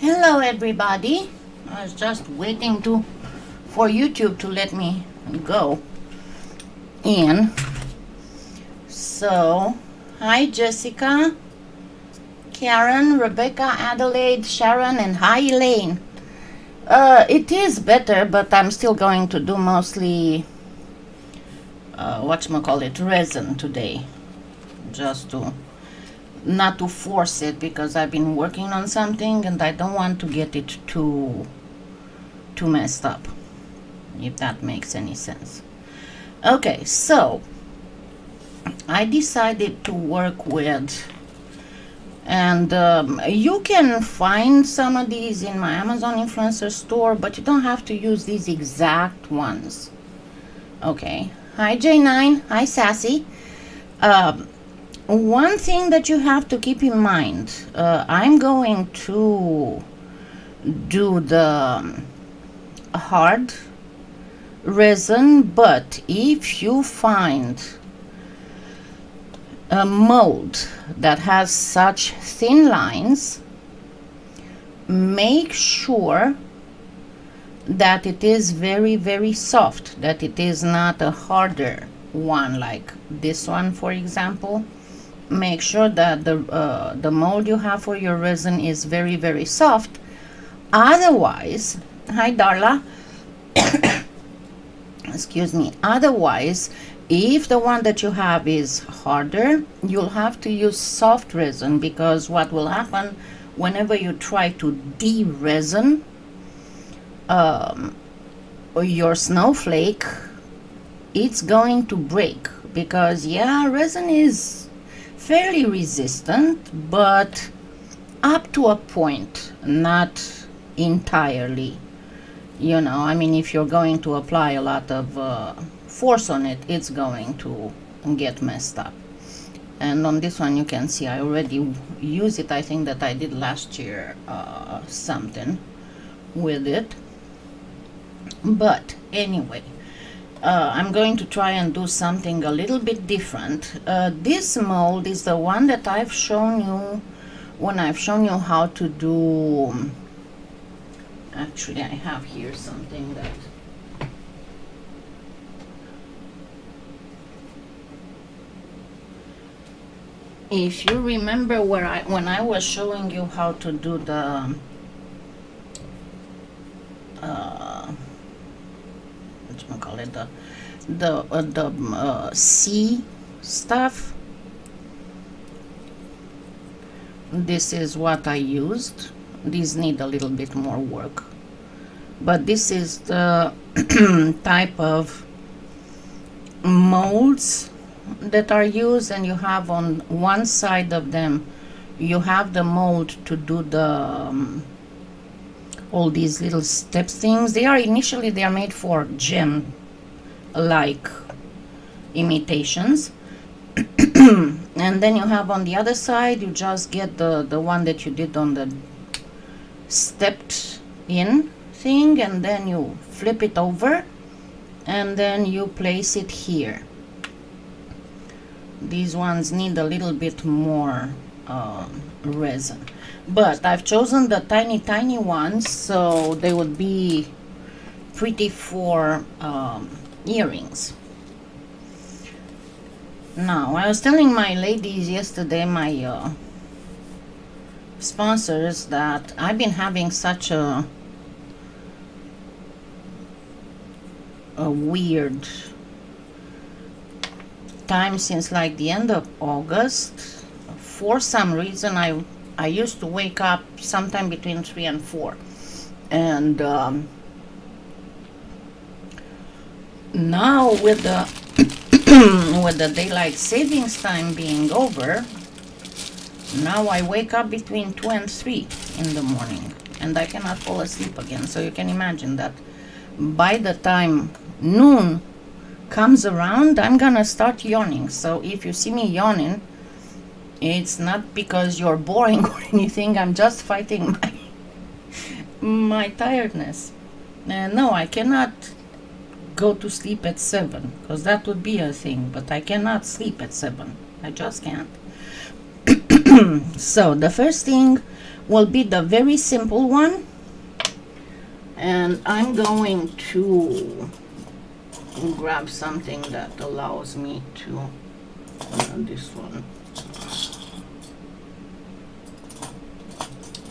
Hello everybody. I was just waiting for YouTube to let me go in. So, hi Jessica, Karen, Rebecca, Adelaide, Sharon, and hi Elaine. It is better, but I'm still going to do mostly resin today, just to not to force it, because I've been working on something and I don't want to get it too messed up, if that makes any sense. Okay, so I decided to work with, and you can find some of these in my Amazon influencer store, but you don't have to use these exact ones. Okay, hi J9, hi Sassy. One thing that you have to keep in mind, I'm going to do the hard resin, but if you find a mold that has such thin lines, make sure that it is very, very soft, that it is not a harder one like this one, for example. Make sure that the mold you have for your resin is very, very soft. Otherwise, hi Darla, excuse me, otherwise, if the one that you have is harder, you'll have to use soft resin, because what will happen whenever you try to de-resin your snowflake, it's going to break, because yeah, resin is fairly resistant, but up to a point, not entirely. You know, I mean, if you're going to apply a lot of force on it, it's going to get messed up. And on this one, you can see I already use it. I think that I did last year something with it. But anyway, I'm going to try and do something a little bit different. This mold is the one that I've shown you when I've shown you how to do. Actually, I have here something that if you remember when I was showing you how to do the C stuff, this is what I used. These need a little bit more work, but this is the type of molds that are used, and you have on one side of them you have the mold to do the all these little steps things. They are made for gem like imitations. And then you have on the other side, you just get the one that you did on the stepped in thing, and then you flip it over and then you place it here. These ones need a little bit more resin, but I've chosen the tiny ones, so they would be pretty for earrings. Now, I was telling my ladies yesterday, my sponsors, that I've been having such a weird time since like the end of August. For some reason, I used to wake up sometime between 3 and 4, and now with the with the daylight savings time being over, now I wake up between 2 and 3 in the morning, and I cannot fall asleep again. So you can imagine that by the time noon comes around, I'm gonna start yawning. So if you see me yawning, it's not because you're boring or anything. I'm just fighting my tiredness. And no, I cannot go to sleep at 7, because that would be a thing, but I cannot sleep at 7. I just can't. So the first thing will be the very simple one, and I'm going to grab something that allows me to this one.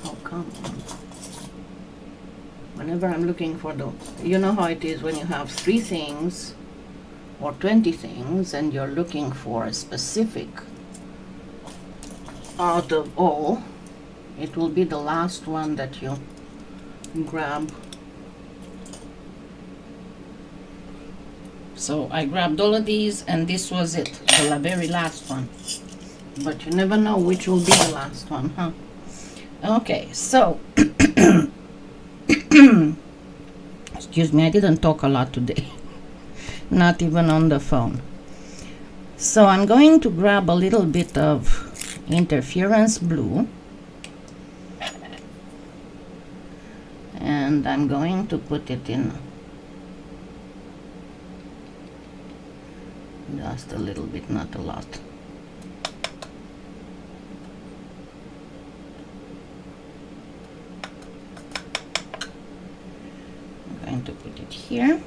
Oh, come on. Whenever I'm looking for the, you know how it is when you have 3 things or 20 things and you're looking for a specific out of all, it will be the last one that you grab. So I grabbed all of these, and this was it, the very last one. But you never know which will be the last one, huh? Okay, so excuse me, I didn't talk a lot today. Not even on the phone. So I'm going to grab a little bit of interference blue, and I'm going to put it in just a little bit, not a lot. I'm going to put it here,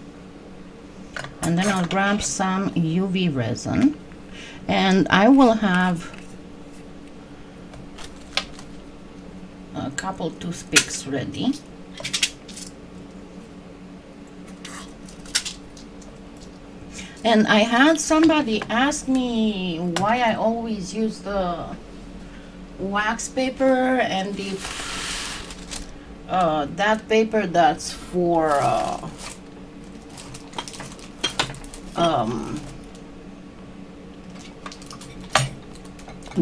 and then I'll grab some UV resin, and I will have a couple toothpicks ready. And I had somebody ask me why I always use the wax paper and the that paper that's for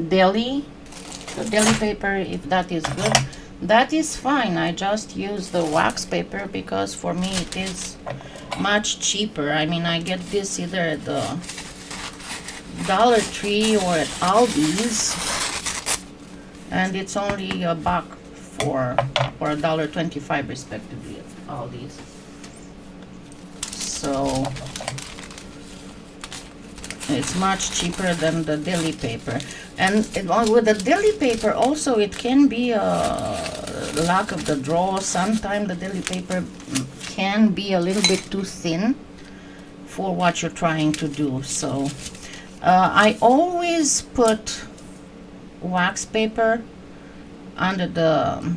deli, the deli paper, if that is good. That is fine. I just use the wax paper because for me it is much cheaper. I mean, I get this either at the Dollar Tree or at Aldi's, and it's only $1 for or $1.25 respectively at Aldi's. So it's much cheaper than the deli paper. And with the deli paper also, it can be a lack of the draw. Sometimes the deli paper can be a little bit too thin for what you're trying to do. So I always put wax paper under the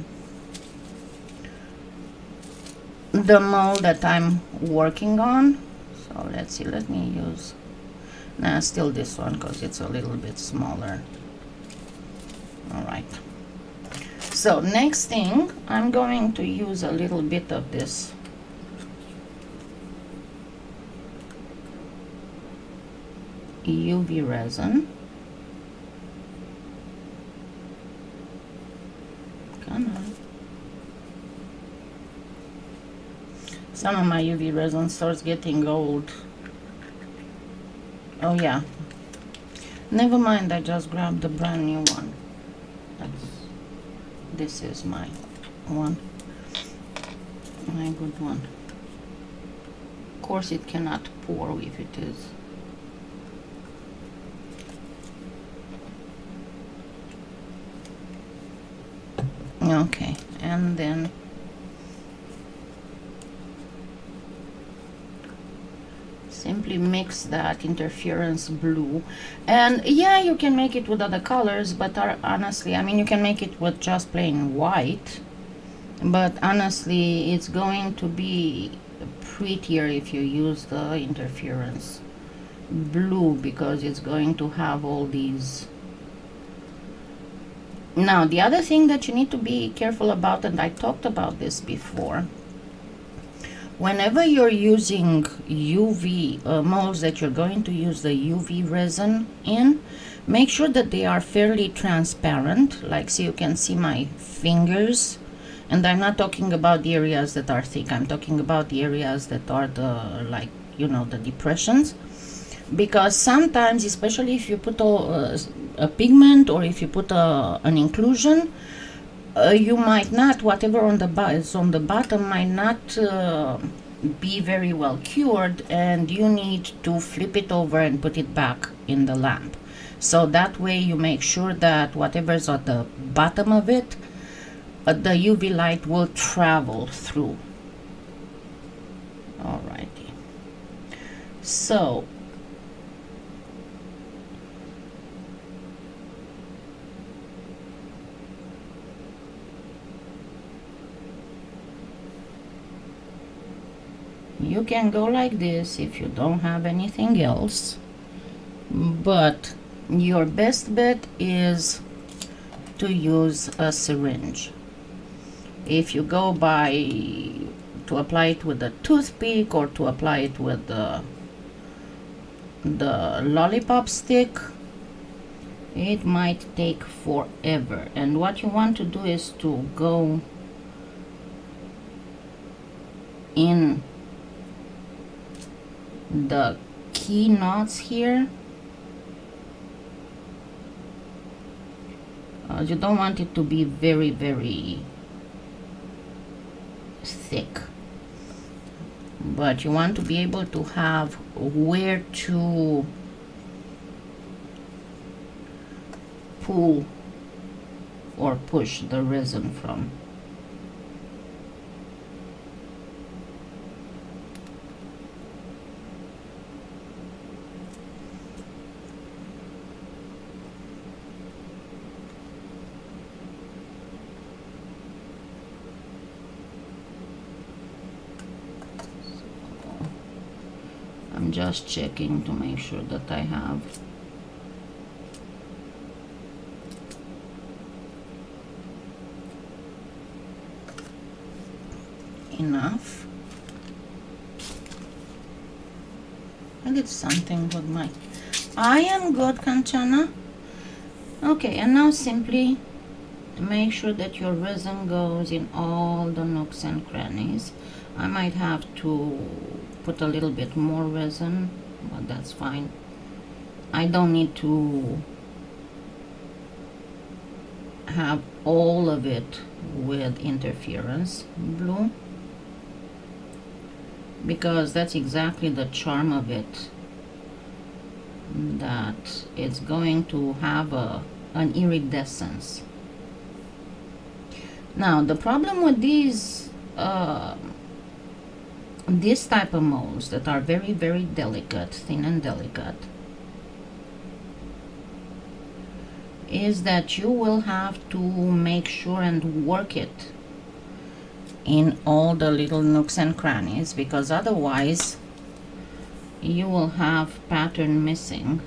mold that I'm working on. So let's see, let me use still this one because it's a little bit smaller. All right, so next thing, I'm going to use a little bit of this UV resin. Come on. Some of my UV resin starts getting old. Oh yeah, never mind, I just grabbed the brand new one. This is my one, my good one. Of course it cannot pour if it is. Okay, and then simply mix that interference blue. And yeah, you can make it with other colors, but honestly, I mean, you can make it with just plain white, but honestly it's going to be prettier if you use the interference blue because it's going to have all these. Now the other thing that you need to be careful about, and I talked about this before, whenever you're using UV molds that you're going to use the UV resin in, make sure that they are fairly transparent. Like, so you can see my fingers, and I'm not talking about the areas that are thick, I'm talking about the areas that are the, like, you know, the depressions. Because sometimes, especially if you put a pigment or if you put an inclusion, you might not, whatever on the is on the bottom might not be very well cured, and you need to flip it over and put it back in the lamp. So that way you make sure that whatever's at the bottom of it the UV light will travel through. Alrighty. So you can go like this if you don't have anything else, but your best bet is to use a syringe. If you go by to apply it with a toothpick or to apply it with the lollipop stick, it might take forever. And what you want to do is to go in the key knots here. You don't want it to be very, very thick, but you want to be able to have where to pull or push the resin from. I'm just checking to make sure that I have enough. I did something with my... I am good, Kalyana. Okay, and now simply to make sure that your resin goes in all the nooks and crannies. I might have to put a little bit more resin, but that's fine. I don't need to have all of it with interference blue, because that's exactly the charm of it, that it's going to have an iridescence. Now the problem with these this type of molds that are very, very delicate, thin and delicate, is that you will have to make sure and work it in all the little nooks and crannies, because otherwise you will have pattern missing.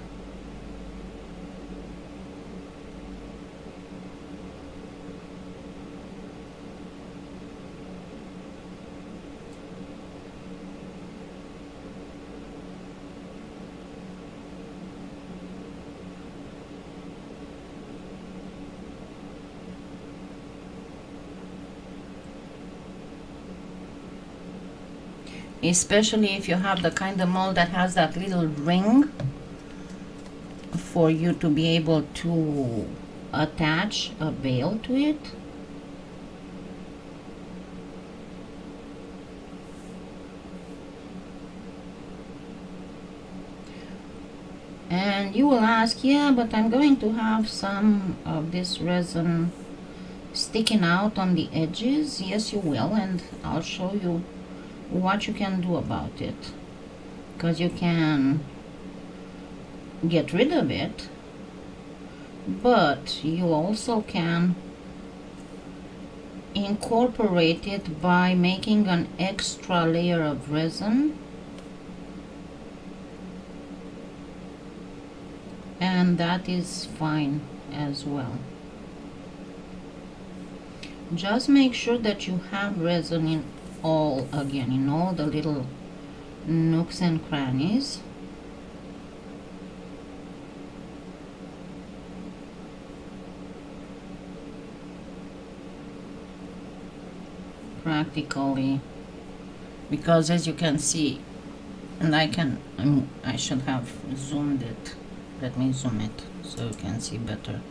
Especially if you have the kind of mold that has that little ring for you to be able to attach a veil to it. And you will ask, yeah, but I'm going to have some of this resin sticking out on the edges. Yes, you will, and I'll show you what you can do about it, because you can get rid of it, but you also can incorporate it by making an extra layer of resin, and that is fine as well. Just make sure that you have resin in all, again, in all the little nooks and crannies. Practically, because as you can see, and I should have zoomed it. Let me zoom it so you can see better.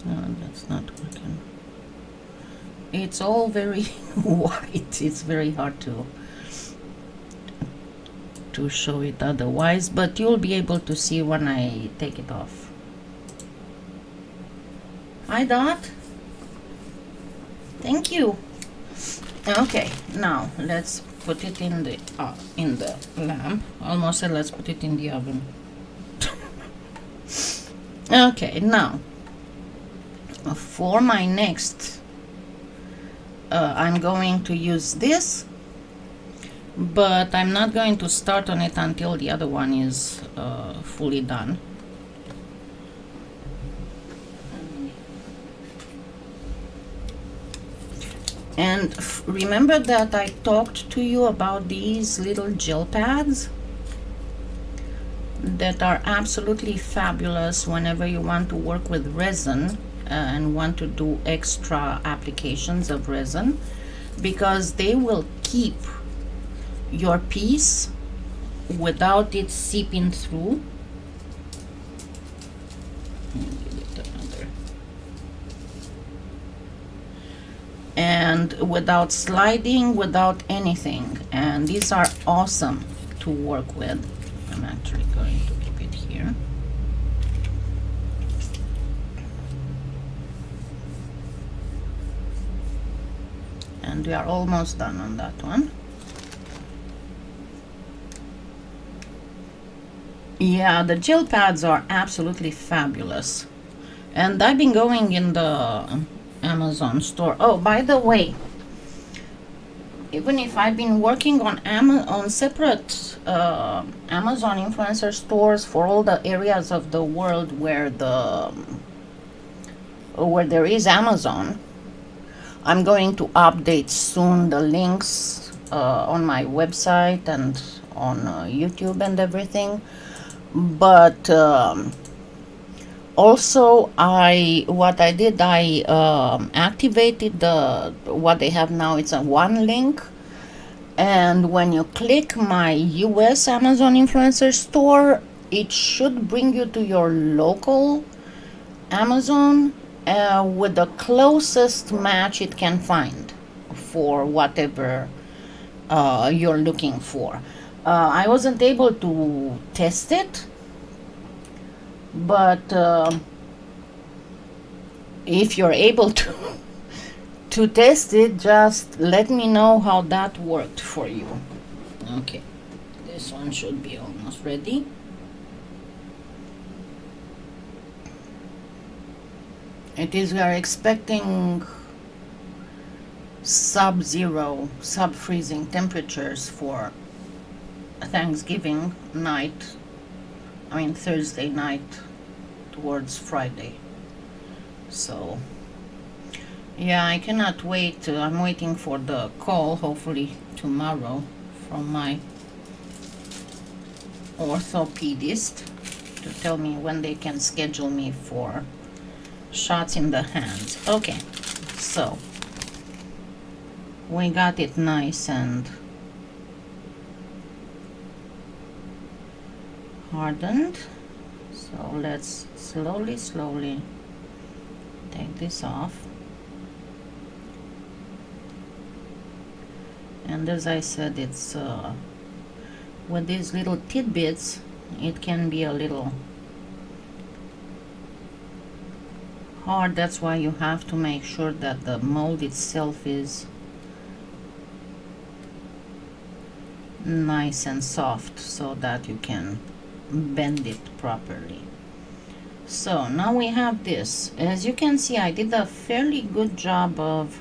No, that's not working. it's all very white. It's very hard to show it otherwise, but you'll be able to see when I take it off. Hi Dot, thank you. Okay, now let's put it in the lamp. Almost said let's put it in the oven. Okay, now for my next I'm going to use this, but I'm not going to start on it until the other one is fully done. And remember that I talked to you about these little gel pads that are absolutely fabulous whenever you want to work with resin and want to do extra applications of resin, because they will keep your piece without it seeping through. And without sliding, without anything. And these are awesome to work with. I'm actually going to keep it here. And we are almost done on that one. Yeah, the gel pads are absolutely fabulous. And I've been going in the Amazon store. Oh, by the way, even if I've been working on separate Amazon influencer stores for all the areas of the world where there is Amazon, I'm going to update soon the links on my website and on YouTube and everything. But also, what I did, I activated what they have now. It's a one link, and when you click my US Amazon influencer store, it should bring you to your local Amazon with the closest match it can find for whatever you're looking for. I wasn't able to test it, but if you're able to test it, just let me know how that worked for you. Okay, this one should be almost ready. We are expecting sub-zero, sub-freezing temperatures for Thanksgiving night. I mean Thursday night towards Friday. So yeah, I cannot wait. I'm waiting for the call, hopefully tomorrow, from my orthopedist to tell me when they can schedule me for shots in the hands. Okay, so we got it nice and hardened. So let's slowly take this off. And as I said, it's with these little tidbits, it can be a little hard. That's why you have to make sure that the mold itself is nice and soft so that you can bend it properly. So now we have this. As you can see, I did a fairly good job of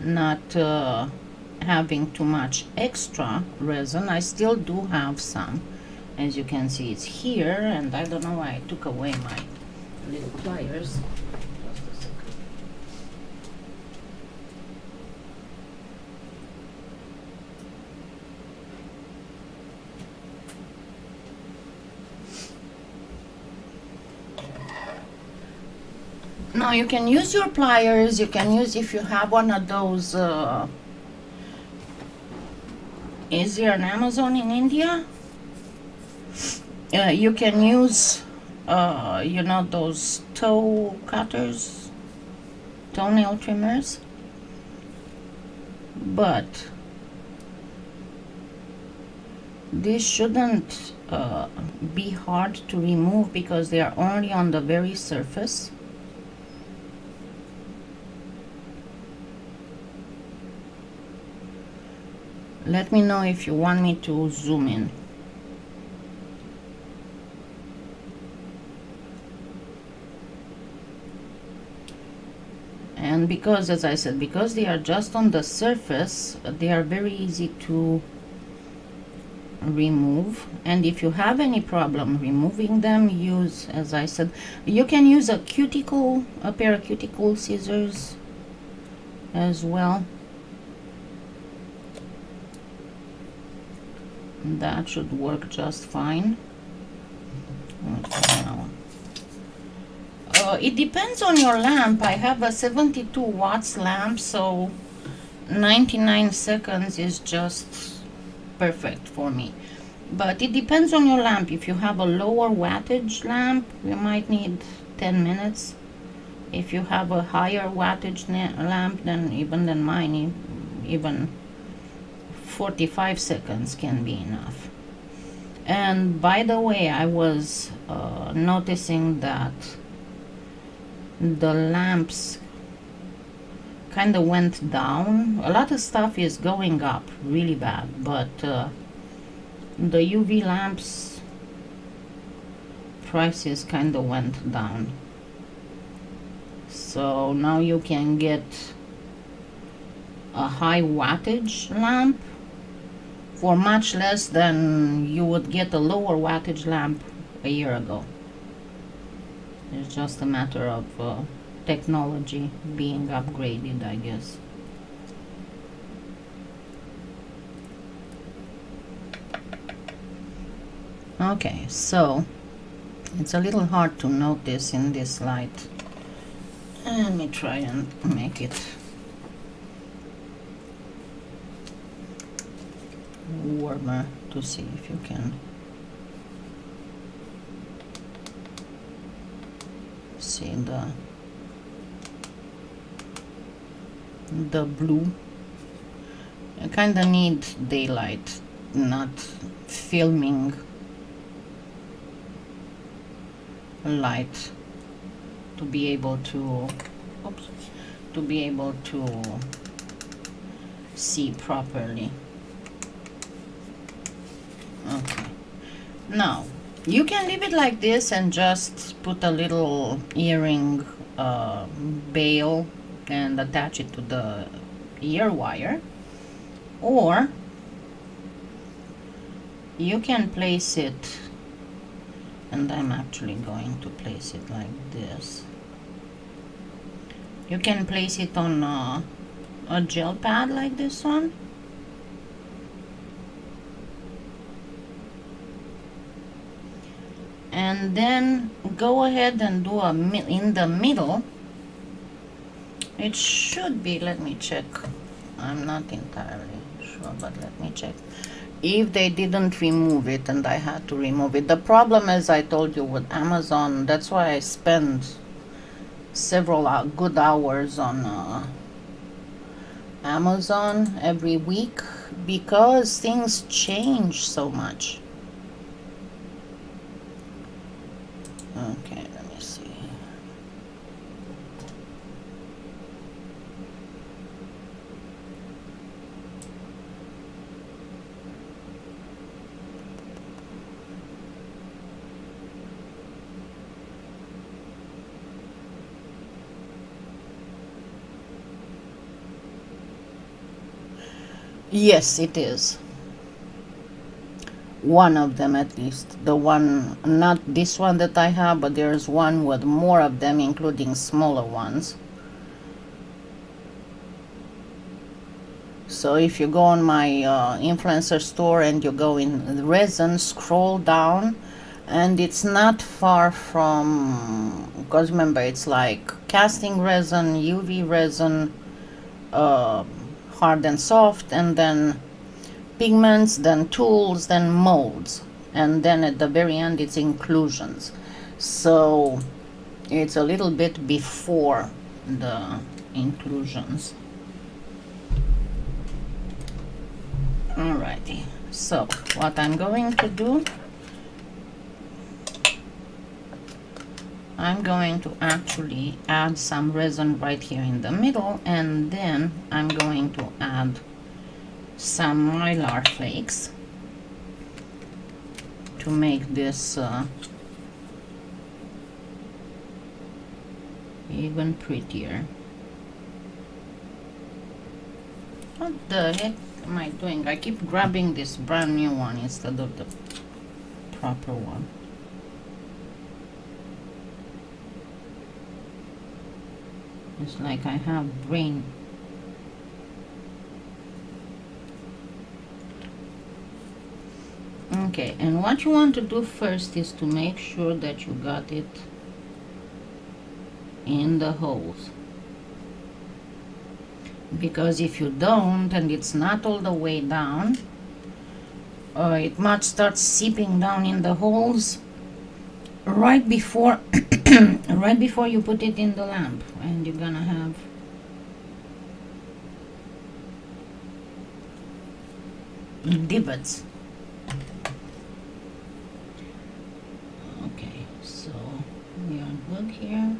not having too much extra resin. I still do have some. As you can see, it's here, and I don't know why I took away my little pliers. Just a second. Now you can use your pliers. You can use, if you have one of those, is there an Amazon in India? You can use you know, those toe cutters. toenail trimmers, but this shouldn't be hard to remove because they are only on the very surface. Let me know if you want me to zoom in. And because, as I said, because they are just on the surface, they are very easy to remove. And if you have any problem removing them, use, as I said, you can use a pair of cuticle scissors as well. That should work just fine. Okay, now. It depends on your lamp. I have a 72 watts lamp, so 99 seconds is just perfect for me. But it depends on your lamp. If you have a lower wattage lamp, you might need 10 minutes. If you have a higher wattage lamp than mine, even 45 seconds can be enough. And by the way, I was noticing that the lamps kind of went down. A lot of stuff is going up really bad, but the UV lamps prices kind of went down. So now you can get a high wattage lamp for much less than you would get a lower wattage lamp a year ago. It's just a matter of technology being upgraded, I guess. Okay, so it's a little hard to notice in this light. Let me try and make it warmer to see if you can see the blue. I kind of need daylight, not filming light to be able to see properly. Okay, now you can leave it like this and just put a little earring bail and attach it to the ear wire, or you can place it, and I'm actually going to place it like this. You can place it on a gel pad like this one. And then go ahead and do in the middle. It should be, let me check. I'm not entirely sure, but let me check. If they didn't remove it and I had to remove it. The problem, as I told you, with Amazon, that's why I spend several good hours on Amazon every week, because things change so much. Okay, let me see. Yes, it is. One of them at least. The one, not this one that I have, but there's one with more of them, including smaller ones. So if you go on my influencer store and you go in resin, scroll down, and it's not far from, because remember, it's like casting resin, UV resin, hard and soft, and then pigments, then tools, then molds, and then at the very end it's inclusions. So it's a little bit before the inclusions. Alrighty, so what I'm going to do, I'm going to actually add some resin right here in the middle, and then I'm going to add some mylar flakes to make this even prettier. What the heck am I doing? I keep grabbing this brand new one instead of the proper one. It's like I have brain. Okay, and what you want to do first is to make sure that you got it in the holes, because if you don't and it's not all the way down, it might start seeping down in the holes right before right before you put it in the lamp, and you're gonna have divots. Okay, so we are good here.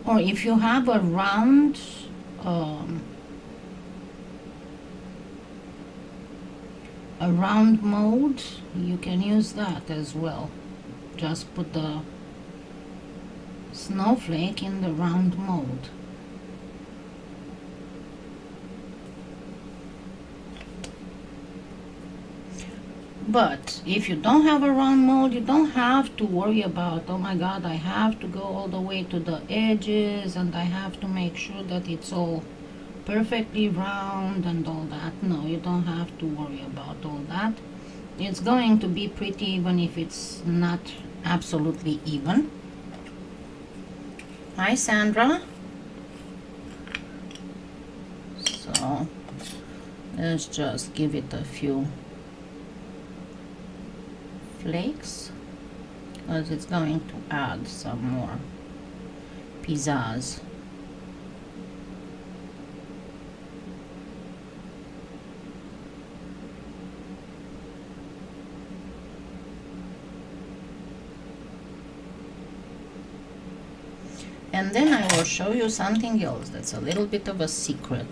Or if you have a round mold, you can use that as well. Just put the snowflake in the round mold. But if you don't have a round mold, you don't have to worry about, oh my god, I have to go all the way to the edges and I have to make sure that it's all perfectly round and all that. No, you don't have to worry about all that. It's going to be pretty even if it's not absolutely even. Hi, Sandra. So let's just give it a few flakes, because it's going to add some more pizzazz. And then I will show you something else that's a little bit of a secret.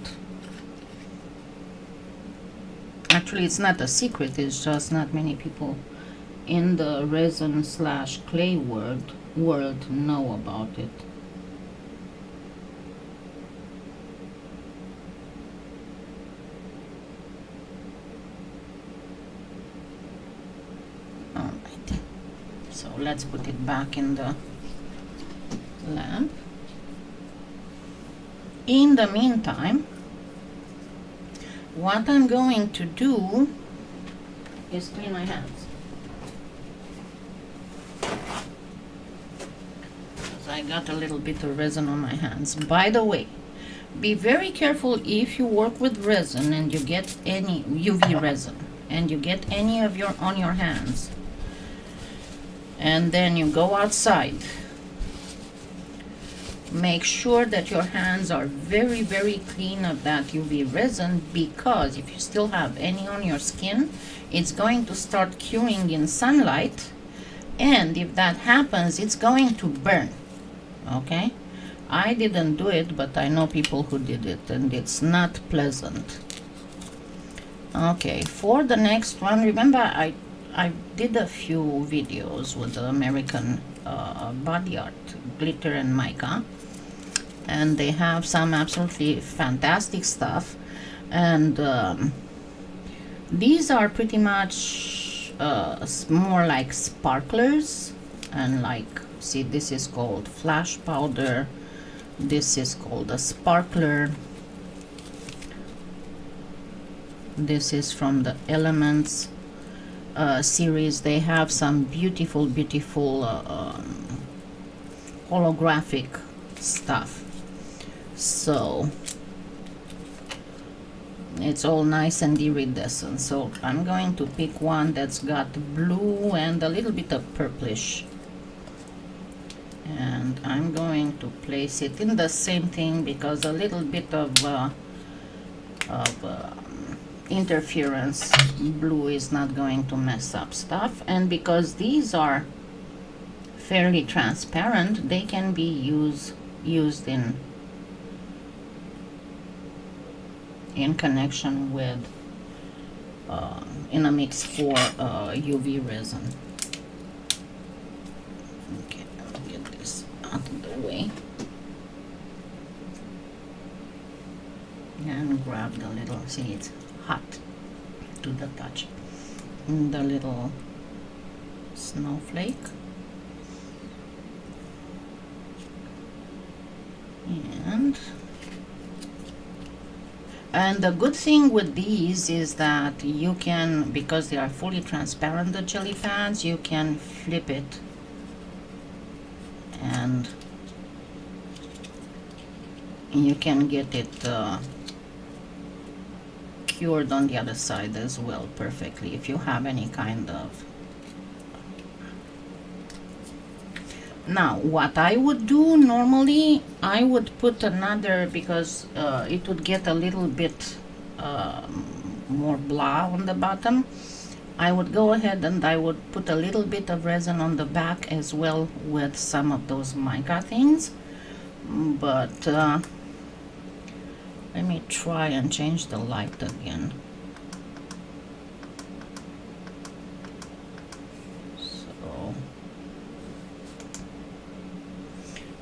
Actually, it's not a secret, it's just not many people in the resin slash clay world know about it. Alright, so let's put it back in the lamp. In the meantime, what I'm going to do is clean my hands. I got a little bit of resin on my hands. By the way, be very careful if you work with resin and you get any UV resin and you get any of your on your hands, and then you go outside. Make sure that your hands are very, very clean of that UV resin, because if you still have any on your skin, it's going to start curing in sunlight, and if that happens, it's going to burn. Okay, I didn't do it, but I know people who did it, and it's not pleasant. Okay, for the next one, remember I did a few videos with the American body art glitter and mica, and they have some absolutely fantastic stuff, and these are pretty much more like sparklers, and like, see, this is called flash powder, this is called a sparkler, this is from the Elements, series, they have some beautiful holographic stuff. So it's all nice and iridescent. So I'm going to pick one that's got blue and a little bit of purplish, and I'm going to place it in the same thing because a little bit of interference blue is not going to mess up stuff, and because these are fairly transparent, they can be used in connection with in a mix for UV resin. Okay, I'll get this out of the way and grab the little, see, it's hot to the touch, the little snowflake. And the good thing with these is that you can, because they are fully transparent, the jelly pads, you can flip it and you can get it cured on the other side as well perfectly if you have any kind of. Now what I would do normally, I would put another, because it would get a little bit more blah on the bottom. I would go ahead and I would put a little bit of resin on the back as well with some of those mica things. But let me try and change the light again.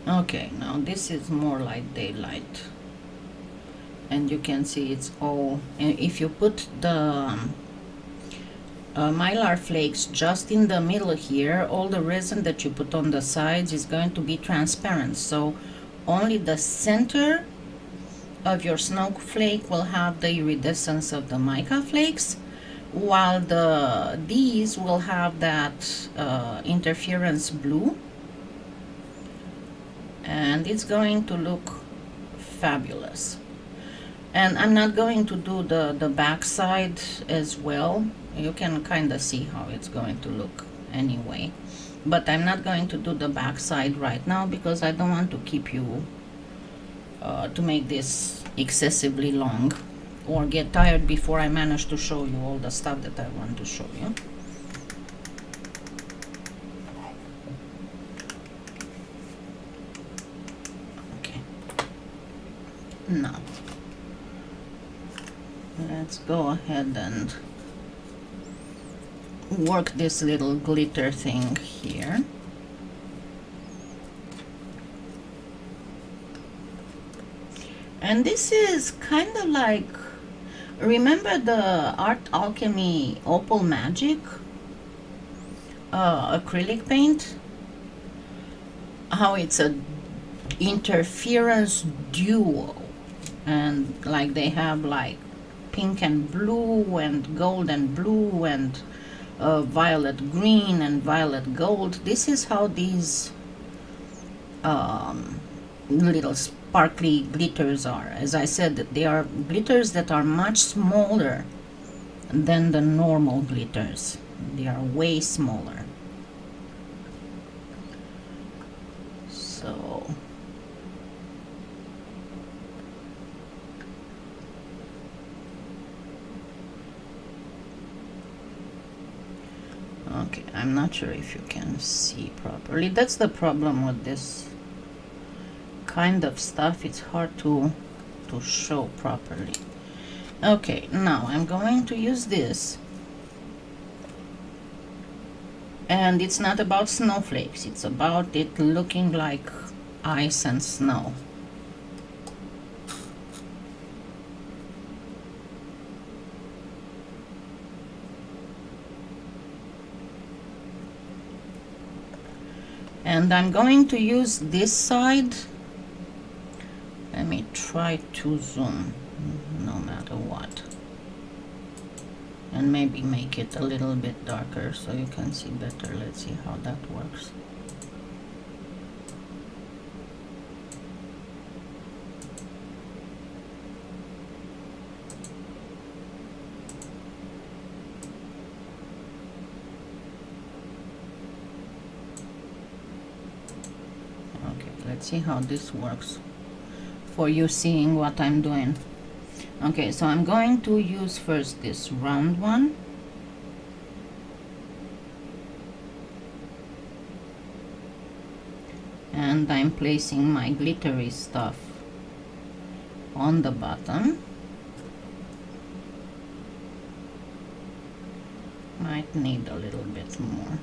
Okay, now this is more like daylight, and you can see it's all, and if you put the mylar flakes just in the middle here, all the resin that you put on the sides is going to be transparent, so only the center of your snowflake will have the iridescence of the mica flakes, while these will have that interference blue, and it's going to look fabulous. And I'm not going to do the back side as well. You can kind of see how it's going to look anyway, but I'm not going to do the back side right now because I don't want to keep you to make this excessively long or get tired before I manage to show you all the stuff that I want to show you. Now, let's go ahead and work this little glitter thing here. And this is kind of like, remember the Art Alchemy Opal Magic acrylic paint? How it's a interference duo. And like they have like pink and blue and gold and blue and violet green and violet gold. This is how these little sparkly glitters are. As I said, they are glitters that are much smaller than the normal glitters. They are way smaller. So okay, I'm not sure if you can see properly. That's the problem with this kind of stuff. It's hard to show properly. Okay, now I'm going to use this. And it's not about snowflakes. It's about it looking like ice and snow. And I'm going to use this side. Let me try to zoom no matter what. and maybe make it a little bit darker so you can see better. Let's see how that works. Let's see how this works for you seeing what I'm doing. Okay, so I'm going to use first this round one. And I'm placing my glittery stuff on the bottom. Might need a little bit more.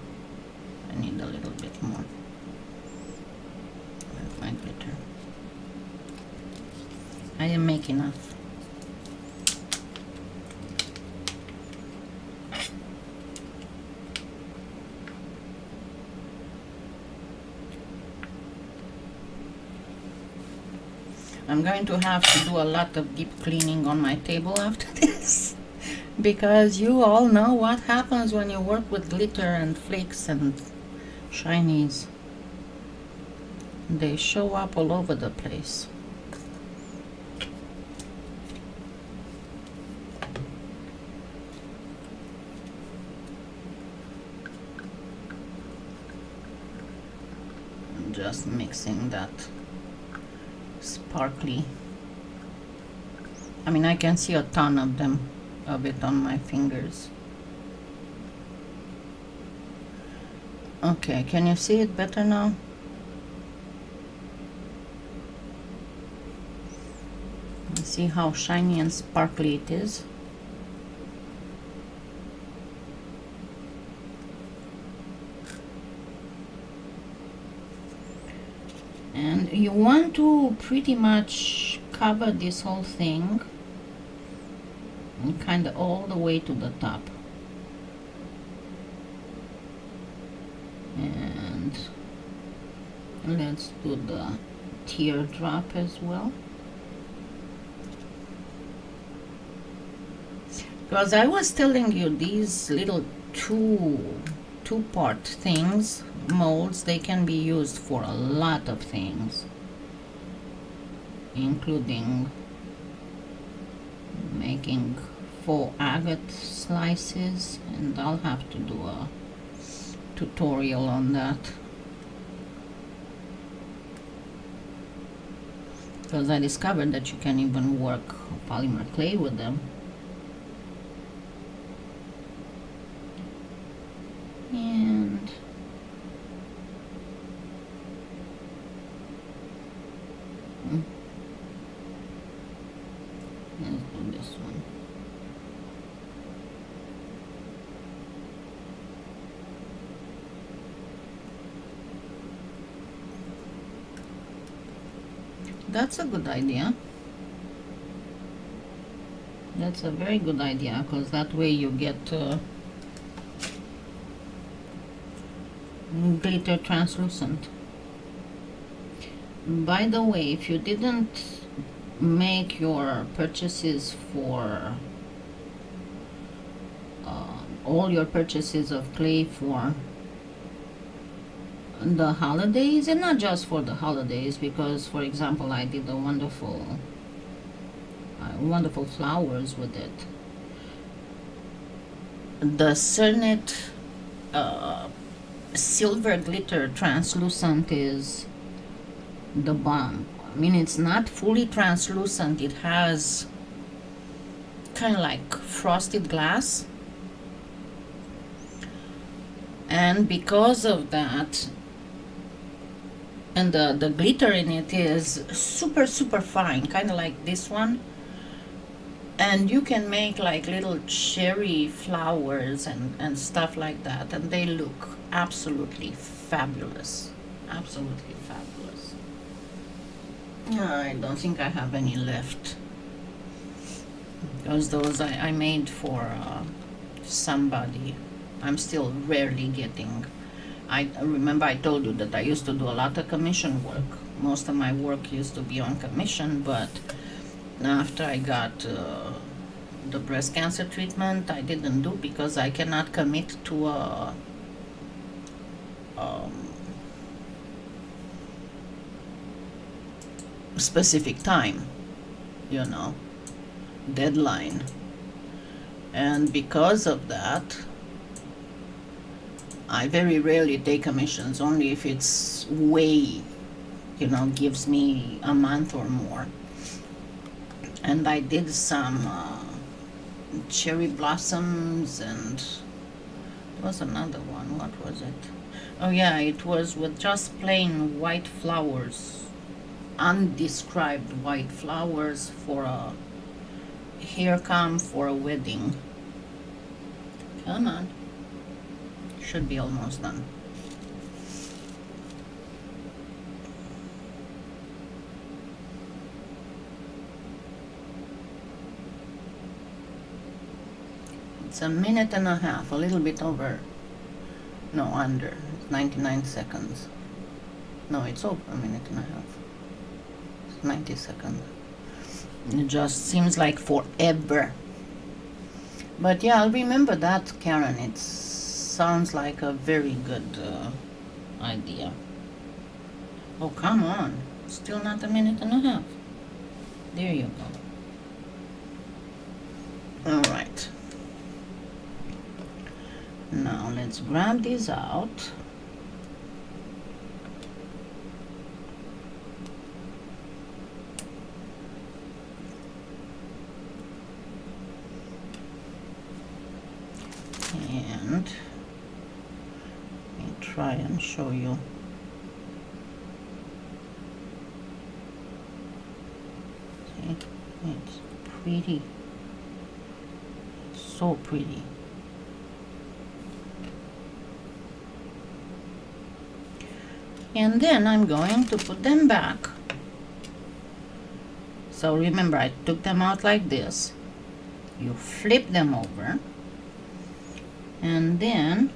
I need a little bit more. My glitter. I am making enough. I'm going to have to do a lot of deep cleaning on my table after this, because you all know what happens when you work with glitter and flakes and shinies. They show up all over the place. I'm just mixing that sparkly. I mean, I can see a ton of it on my fingers. Okay, can you see it better now? See how shiny and sparkly it is. And you want to pretty much cover this whole thing and kind of all the way to the top. And let's do the teardrop as well. Because I was telling you, these little two-part things, molds, they can be used for a lot of things, including making faux agate slices, and I'll have to do a tutorial on that, because I discovered that you can even work polymer clay with them. And let's do this one. That's a good idea. That's a very good idea, because that way you get glitter translucent. By the way, if you didn't make your purchases for all your purchases of clay for the holidays, and not just for the holidays, because for example I did a wonderful flowers with it. The Cernit silver glitter translucent is the bomb. I mean, it's not fully translucent, it has kind of like frosted glass, and because of that, and the glitter in it is super fine, kind of like this one, and you can make like little cherry flowers and stuff like that, and they look absolutely fabulous. Absolutely fabulous. I don't think I have any left, because those I made for somebody. I'm still rarely getting. I remember I told you that I used to do a lot of commission work. Most of my work used to be on commission, but after I got the breast cancer treatment I didn't do because I cannot commit to a specific time, you know, deadline. And because of that, I very rarely take commissions, only if it's way, you know, gives me a month or more. And I did some cherry blossoms, and there was another one. What was it? Oh yeah, it was with just plain white flowers, undescribed white flowers for a hair comb for a wedding. Come on. Should be almost done. It's a minute and a half, a little bit over. No, under. It's 99 seconds. No, it's over a minute and a half. It's 90 seconds. It just seems like forever. But yeah, I'll remember that, Karen. It sounds like a very good idea. Oh, come on. Still not a minute and a half. There you go. All right. Now let's grab these out. And let me try and show you. See, it's pretty. It's so pretty. And then I'm going to put them back. So remember, I took them out like this. You flip them over, and then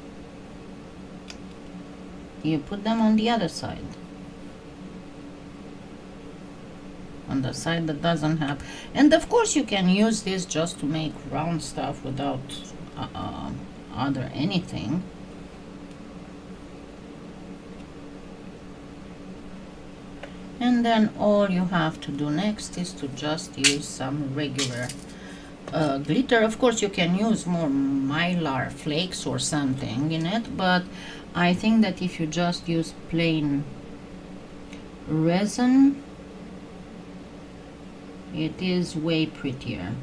you put them on the other side, on the side that doesn't have. And of course you can use this just to make round stuff without other anything. And then all you have to do next is to just use some regular glitter. Of course you can use more mylar flakes or something in it, but I think that if you just use plain resin, it is way prettier,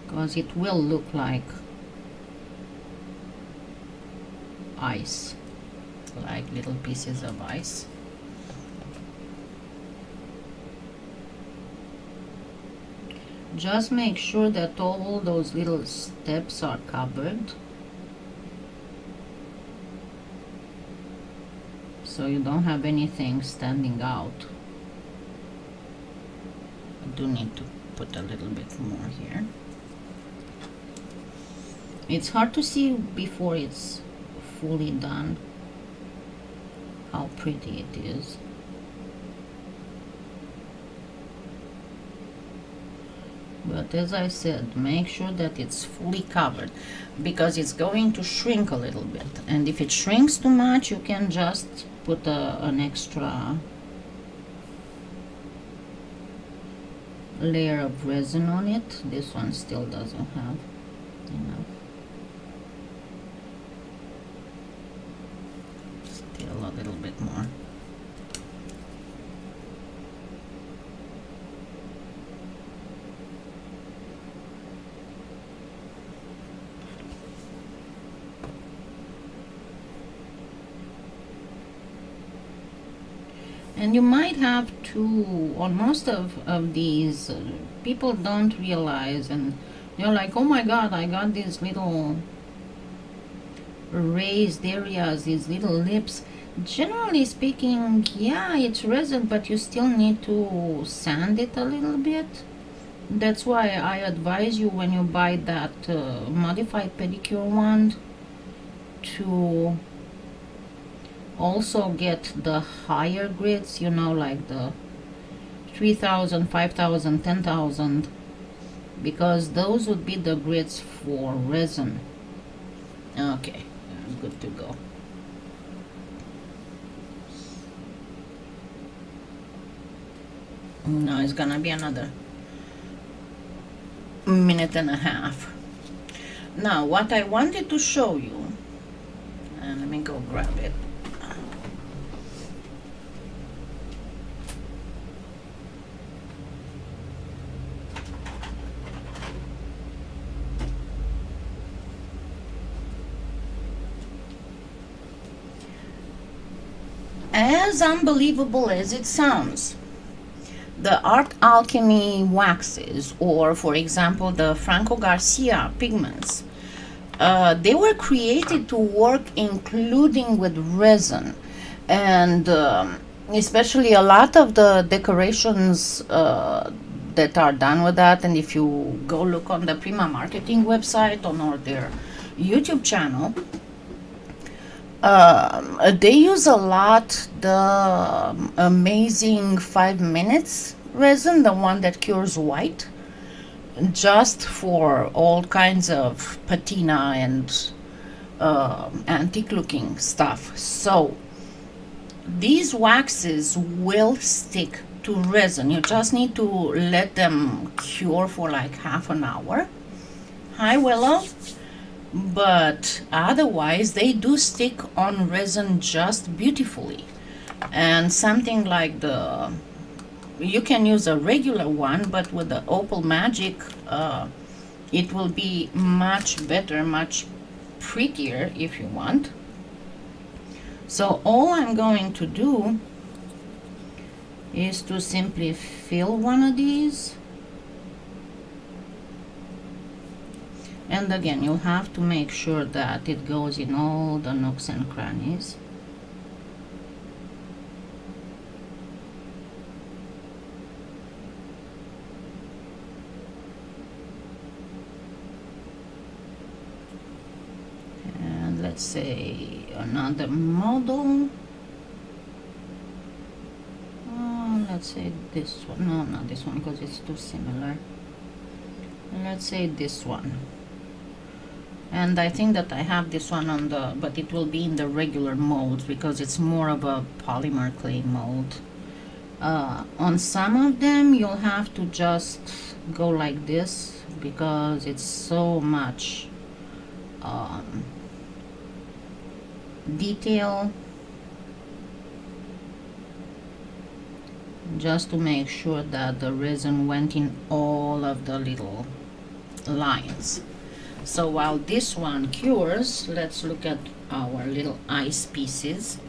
because it will look like ice, like little pieces of ice. Just make sure that all those little steps are covered, so you don't have anything standing out. I do need to put a little bit more here. It's hard to see before it's fully done how pretty it is. But as I said, make sure that it's fully covered, because it's going to shrink a little bit, and if it shrinks too much you can just put an extra layer of resin on it. This one still doesn't have enough. Still a little bit more. And you might have to, on most of these, people don't realize, and they're like, oh my god, I got these little raised areas, these little lips. Generally speaking, yeah, it's resin, but you still need to sand it a little bit. That's why I advise you, when you buy that modified pedicure wand, to also get the higher grits, you know, like the 3,000, 5,000, 10,000, because those would be the grids for resin. Okay, good to go. Now it's gonna be another minute and a half. Now what I wanted to show you, and let me go grab it. As unbelievable as it sounds, the art alchemy waxes, or for example the Franco Garcia pigments, they were created to work including with resin, and especially a lot of the decorations that are done with that. And if you go look on the Prima marketing website or their YouTube channel, they use a lot the amazing 5 minutes resin, the one that cures white, just for all kinds of patina and antique looking stuff. So these waxes will stick to resin. You just need to let them cure for like half an hour. Hi Willow. But otherwise they do stick on resin just beautifully. And something like the, you can use a regular one, but with the Opal Magic it will be much better, much prettier if you want. So all I'm going to do is to simply fill one of these. And again, you'll have to make sure that it goes in all the nooks and crannies. And let's say another model. Let's say this one. No, not this one, because it's too similar. Let's say this one. And I think that I have this one on the, but it will be in the regular mold because it's more of a polymer clay mold. On some of them you'll have to just go like this because it's so much detail, just to make sure that the resin went in all of the little lines. So while this one cures, let's look at our little ice pieces.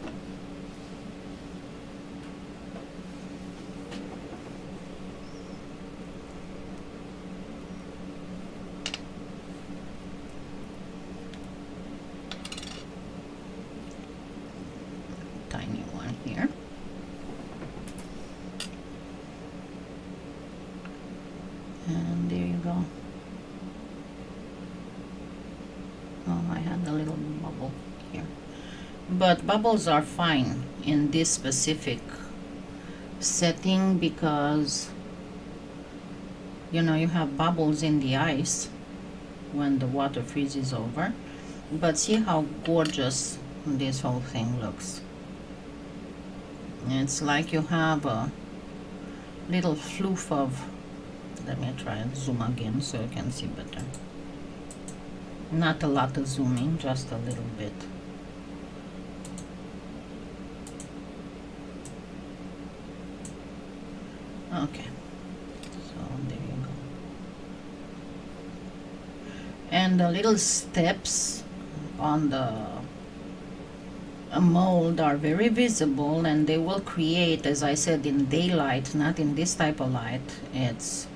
Tiny one here. And there you go. Oh, I had a little bubble here. But bubbles are fine in this specific setting because, you know, you have bubbles in the ice when the water freezes over. But see how gorgeous this whole thing looks. It's like you have a little floof of, let me try and zoom again so you can see better. Not a lot of zooming, just a little bit. Okay, so there you go. And the little steps on the mold are very visible, and they will create, as I said, in daylight, not in this type of light. It's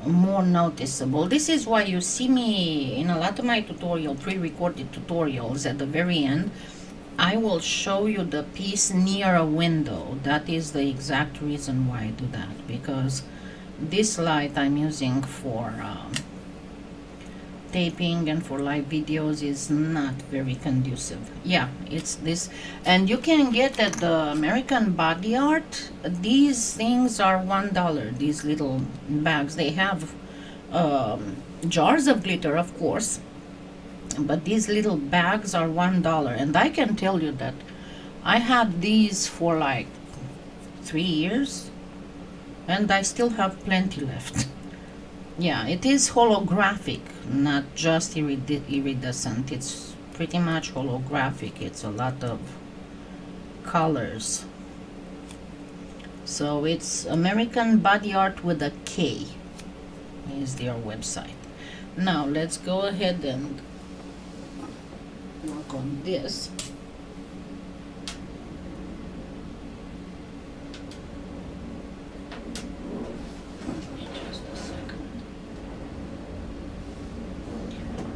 more noticeable. This is why you see me in a lot of my tutorial, pre-recorded tutorials, at the very end I will show you the piece near a window. That is the exact reason why I do that, because this light I'm using for taping and for live videos is not very conducive. Yeah, it's this. And you can get at the American Body Art, these things are $1, these little bags. They have jars of glitter, of course, but these little bags are $1. And I can tell you that I had these for like 3 years and I still have plenty left. Yeah, it is holographic, not just iridescent. It's pretty much holographic. It's a lot of colors. So it's American Body Art with a K is their website. Now let's go ahead and work on this.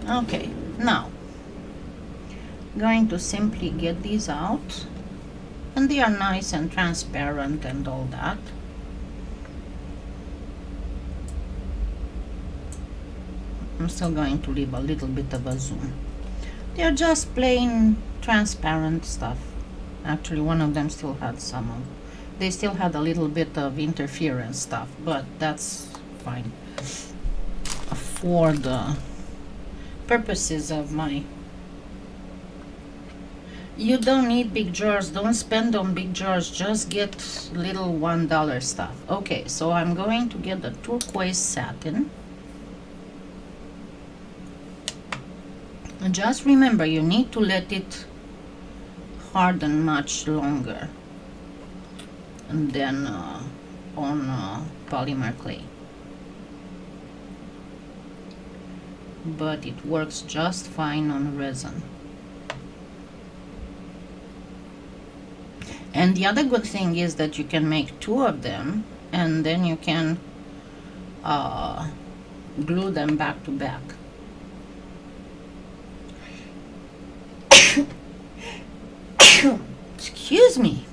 Okay, now going to simply get these out, and they are nice and transparent and all that. I'm still going to leave a little bit of a zoom. They are just plain transparent stuff. Actually, one of them still had some of, they still had a little bit of interference stuff, but that's fine for the purposes of my, you don't need big jars, don't spend on big jars, just get little $1 stuff. Okay, so I'm going to get the turquoise satin, and just remember you need to let it harden much longer than on polymer clay. But it works just fine on resin. And the other good thing is that you can make 2 of them and then you can glue them back to back. Excuse me.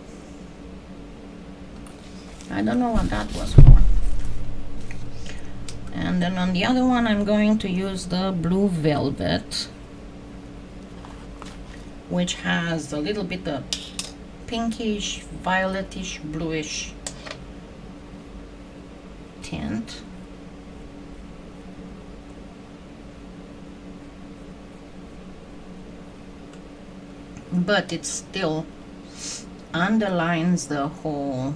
I don't know what that was for. And then on the other one I'm going to use the blue velvet, which has a little bit of pinkish, violetish, bluish tint. But it still underlines the whole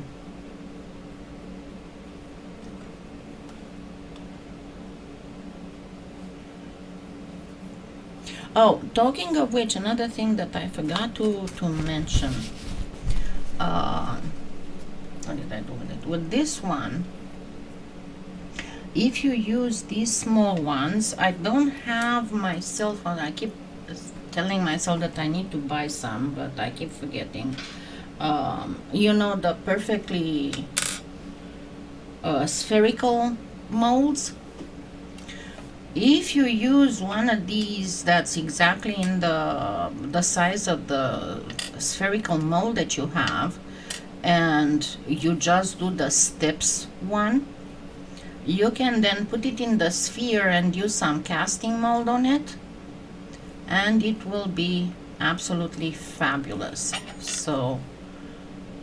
Oh, talking of which, another thing that I forgot to mention. What did I do with it? With this one, if you use these small ones, I don't have my cell phone. I keep telling myself that I need to buy some, but I keep forgetting. You know, the perfectly spherical molds. If you use one of these that's exactly in the size of the spherical mold that you have, and you just do the steps one, you can then put it in the sphere and use some casting mold on it, and it will be absolutely fabulous. So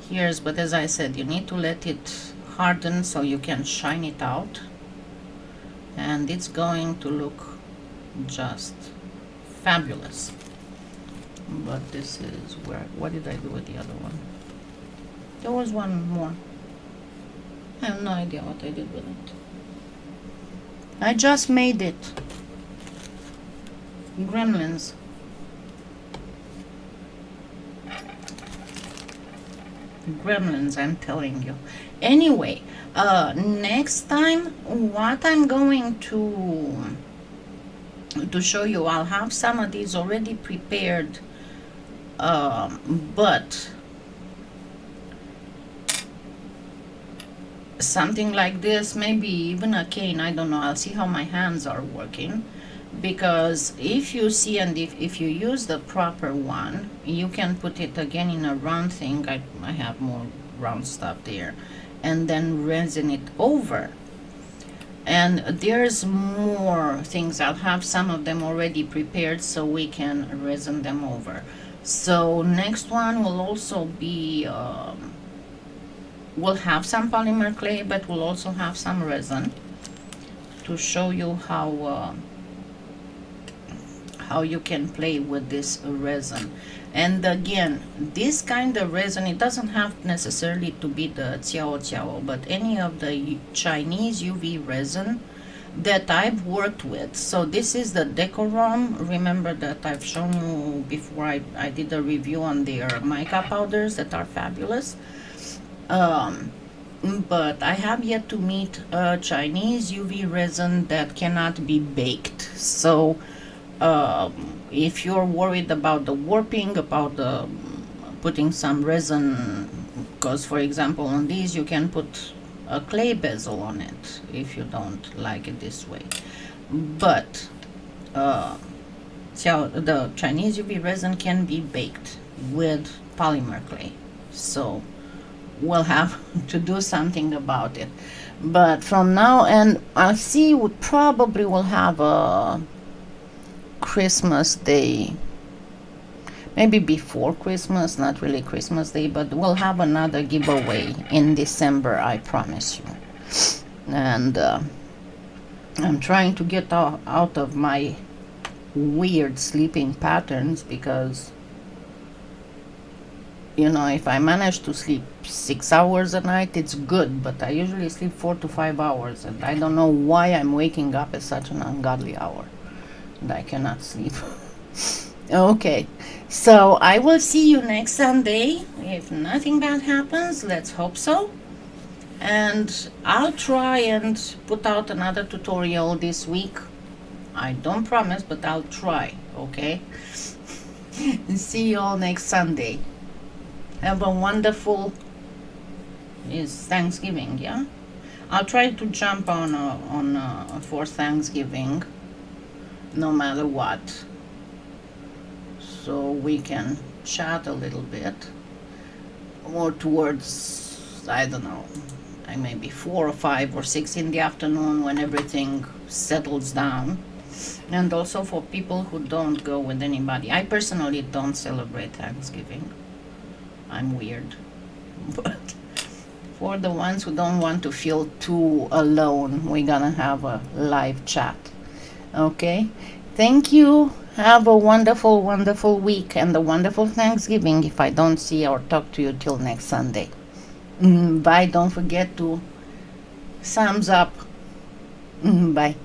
here's, but as I said, you need to let it harden so you can shine it out, and it's going to look just fabulous. But this is where, what did I do with the other one? There was one more. I have no idea what I did with it. I just made it. Gremlins. Gremlins, I'm telling you. Anyway, next time what I'm going to show you, I'll have some of these already prepared, but something like this, maybe even a cane, I don't know. I'll see how my hands are working, because if you see, and if you use the proper one, you can put it again in a round thing. I have more round stuff there, and then resin it over. And there's more things. I'll have some of them already prepared so we can resin them over. So next one will also be we'll have some polymer clay, but we'll also have some resin to show you how you can play with this resin. And again, this kind of resin, it doesn't have necessarily to be the Ciao, but any of the Chinese UV resin that I've worked with. So this is the Decorum. Remember that I've shown you before, I did a review on their mica powders that are fabulous. But I have yet to meet a Chinese UV resin that cannot be baked. So if you're worried about the warping, about the putting some resin, because for example on these you can put a clay bezel on it if you don't like it this way, but so the Chinese UV resin can be baked with polymer clay, so we'll have to do something about it. But from now, and I see we probably will have a Christmas Day, maybe before Christmas, not really Christmas Day, but we'll have another giveaway in December, I promise you. And I'm trying to get out of my weird sleeping patterns, because you know, if I manage to sleep 6 hours a night, it's good, but I usually sleep 4 to 5 hours, and I don't know why I'm waking up at such an ungodly hour, and I cannot sleep. Okay, so I will see you next Sunday, if nothing bad happens. Let's hope so. And I'll try and put out another tutorial this week. I don't promise, but I'll try, okay? See you all next Sunday. Have a wonderful, is Thanksgiving, yeah? I'll try to jump on for Thanksgiving, no matter what, so we can chat a little bit more towards, I don't know, maybe 4 or 5 or 6 in the afternoon, when everything settles down. And also for people who don't go with anybody. I personally don't celebrate Thanksgiving. I'm weird. But for the ones who don't want to feel too alone, we're gonna have a live chat. Okay? Thank you. Have a wonderful, wonderful week and a wonderful Thanksgiving if I don't see or talk to you till next Sunday. Bye. Don't forget to thumbs up. Bye.